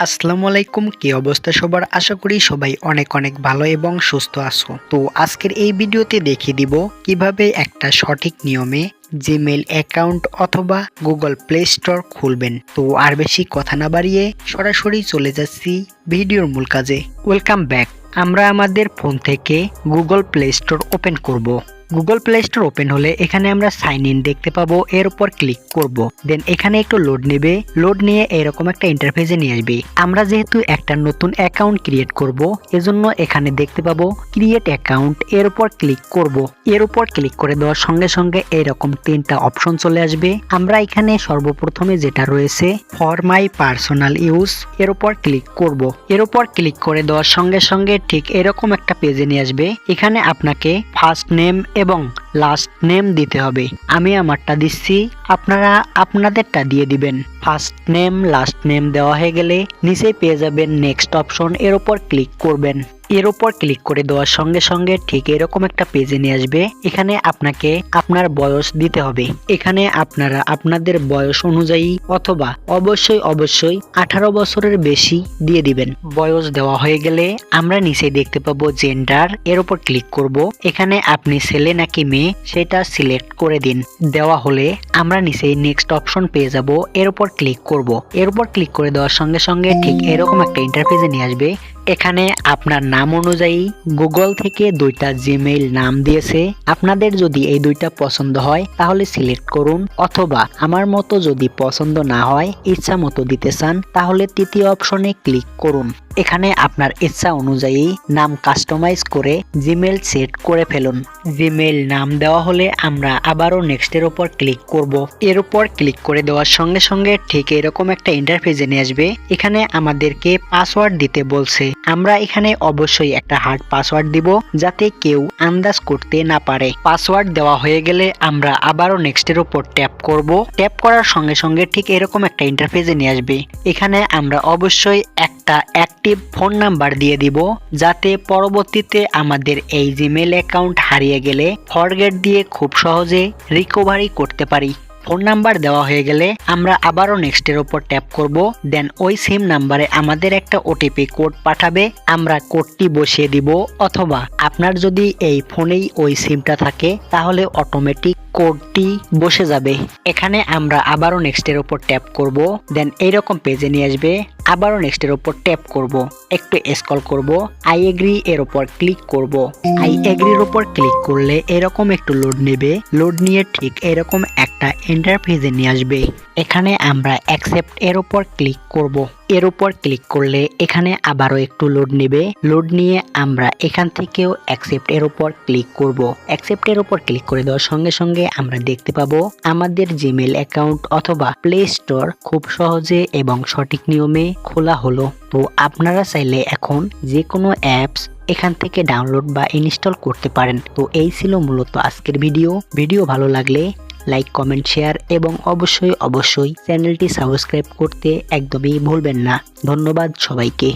আসসালামু আলাইকুম, কি অবস্থা সবার? আশা করি সবাই অনেক অনেক ভালো এবং সুস্থ আছো। তো আজকের এই ভিডিওতে দেখিয়ে দিব কিভাবে একটা সঠিক নিয়মে জিমেইল অ্যাকাউন্ট অথবা গুগল প্লে স্টোর খুলবেন। তো আর বেশি কথা না বাড়িয়ে সরাসরি চলে যাচ্ছি ভিডিওর মূল কাজে। Welcome back. আমরা আমাদের ফোন থেকে গুগল প্লে স্টোর ওপেন করব। গুগল প্লে স্টোর ওপেন হলে এখানে আমরা সাইন ইন দেখতে পাবো, এর উপর ক্লিক করব। দেন এখানে একটু লোড নেবে, লোড নিয়ে এরকম একটা ইন্টারফেসে নিয়ে আসবে। আমরা যেহেতু একটা নতুন অ্যাকাউন্ট ক্রিয়েট করব, এজন্য এখানে দেখতে পাবো ক্রিয়েট অ্যাকাউন্ট, এর উপর ক্লিক করব। এর উপর ক্লিক করে দেওয়ার সঙ্গে সঙ্গে এরকম তিনটা অপশন চলে আসবে। আমরা এখানে সর্বপ্রথমে যেটা রয়েছে ফর মাই পার্সোনাল ইউজ, এর উপর ক্লিক করব। এর উপর ক্লিক করে দেওয়ার সঙ্গে সঙ্গে ঠিক এরকম একটা পেজে নিয়ে আসবে। এখানে আপনাকে ফার্স্ট নেম এবং লাস্ট নেম দিতে হবে। আমি আমারটা দিচ্ছি, আপনারা আপনাদেরটা দিয়ে দিবেন। ফার্স্ট নেম লাস্ট নেম দেওয়া হয়ে গেলে নিচে পেয়ে যাবেন নেক্সট অপশন, এর উপর ক্লিক করবেন। এর উপর ক্লিক করে দেওয়ার সঙ্গে সঙ্গে ঠিক এরকম একটা পেজে নিয়ে আসবে। এখানে আপনাকে আপনার বয়স দিতে হবে। এখানে আপনারা আপনাদের বয়স অনুযায়ী অথবা অবশ্যই 18 বছরের বেশি দিয়ে দিবেন। বয়স দেওয়া হয়ে গেলে আমরা নিচে দেখতে পাবো জেন্ডার, এর উপর ক্লিক করব। এখানে আপনি ছেলে নাকি মেয়ে সেটা সিলেক্ট করে দিন। দেওয়া হলে আমরা নিচে নেক্সট অপশন পেয়ে যাব, এর উপর ক্লিক করব। এর উপর ক্লিক করে দেওয়ার সঙ্গে সঙ্গে ঠিক এরকম একটা ইন্টারফেসে নিয়ে আসবে। এখানে আপনার নাম অনুযায়ী গুগল থেকে দুইটা জিমেইল নাম দিয়েছে। আপনাদের যদি এই দুইটা পছন্দ হয় তাহলে সিলেক্ট করুন, অথবা আমার মতো যদি পছন্দ না হয় ইচ্ছা মতো দিতে চান তাহলে তৃতীয় অপশনে ক্লিক করুন। এখানে আপনার ইচ্ছা অনুযায়ী নাম কাস্টমাইজ করে জিমেইল সেট করে ফেলুন। জিমেইল নাম দেওয়া হলে আমরা আবারও নেক্সটের উপর ক্লিক করব। এর উপর ক্লিক করে দেওয়ার সঙ্গে সঙ্গে ঠিক এরকম একটা ইন্টারফেসে নিয়ে আসবে। এখানে আমাদেরকে পাসওয়ার্ড দিতে বলছে। আমরা এখানে অবশ্যই একটা হার্ড পাসওয়ার্ড দিব যাতে কেউ আন্দাজ করতে না পারে। পাসওয়ার্ড দেওয়া হয়ে গেলে আমরা আবারও নেক্সটের উপর ট্যাপ করব। ট্যাপ করার সঙ্গে সঙ্গে ঠিক এরকম একটা ইন্টারফেসে নিয়ে আসবে। এখানে আমরা অবশ্যই একটা অ্যাক্টিভ ফোন নাম্বার দিয়ে দিব, যাতে পরবর্তীতে আমাদের এই জিমেইল অ্যাকাউন্ট হারিয়ে গেলে ফরগেট দিয়ে খুব সহজে রিকভারি করতে পারি। ফোন নাম্বার দেওয়া হয়ে গেলে আমরা আবারও নেক্সটের উপর ট্যাপ করব। দেন ওই সিম নাম্বারে আমাদের একটা ওটিপি কোড পাঠাবে, আমরা কোডটি বসিয়ে দিব, অথবা আপনার যদি এই ফোনেই ওই সিমটা থাকে তাহলে অটোমেটিক কোডটি বসে যাবে। এখানে আমরা আবারও নেক্সটের উপর ট্যাপ করব। দেন এইরকম পেজে নিয়ে আসবে। আবারও নেক্সটের উপর ট্যাপ করব, একটু স্ক্রল করব, আই এগ্রি এর উপর ক্লিক করব। আই এগ্রির উপর ক্লিক করলে এরকম একটু লোড নেবে। লোড নিয়ে ঠিক এরকম একটা ইন্টারফেসে নিয়ে আসবে। এখানে আমরা অ্যাকসেপ্ট এর উপর ক্লিক করব। এর উপর ক্লিক করলে এখানে আবারও একটু লোড নেবে। লোড নিয়ে আমরা এখান থেকেও অ্যাকসেপ্ট এর উপর ক্লিক করব। অ্যাকসেপ্ট এর উপর ক্লিক করে দেওয়ার সঙ্গে সঙ্গে আমরা দেখতে পাবো আমাদের জিমেইল অ্যাকাউন্ট অথবা প্লে স্টোর খুব সহজে এবং সঠিক নিয়মে খোলা হলো। তো আপনারা চাইলে এখন যে কোনো অ্যাপস এখান থেকে ডাউনলোড বা ইনস্টল করতে পারেন। তো এই ছিল মূলত আজকের ভিডিও ভালো লাগলে লাইক, কমেন্ট, শেয়ার এবং অবশ্যই চ্যানেলটি সাবস্ক্রাইব করতে একদমই ভুলবেন না। ধন্যবাদ সবাইকে।